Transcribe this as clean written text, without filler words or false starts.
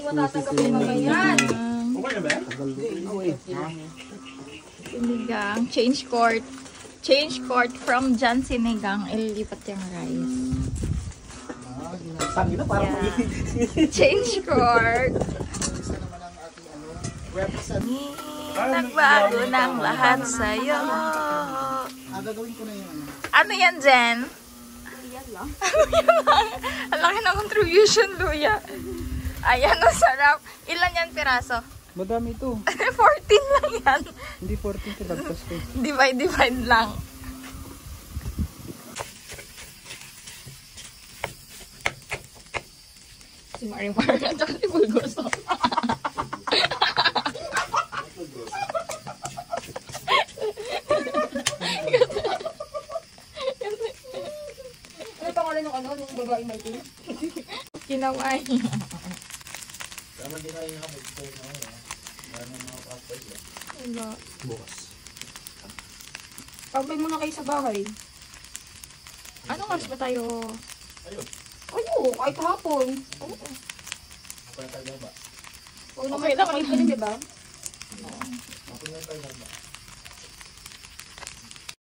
matatanggap yung mga yan. Okay na ba? Sinigang. Change court from John Sinigang. Ililipat yung rice. Sabi na parang Change court. Nagbago ng lahat sa'yo. gagawin ko na yung ano. Ano yan, Jen? Yan lang. Ang laki ng contribution, Luya. Ayan, ang sarap. Ilan yan piraso? Madami ito. 14 lang yan. Hindi 14 ito, lagpas ko. Divide lang. Si Marimar at saka si Bulgoso. Ano pangalan ng ano? Nung babae may ito? Kinaway. Tama din kayo na mag-stay na ngayon. Maraming mga passport yan. Wala. Bukas. Pagpay muna kayo sa bahay. Anong oras ba tayo? Ayun. Oo, kahit hapon. Oo. Kapag tayo ba? Oo naman, Okay lang. kayo pa rin, diba? Kapag tayo ba?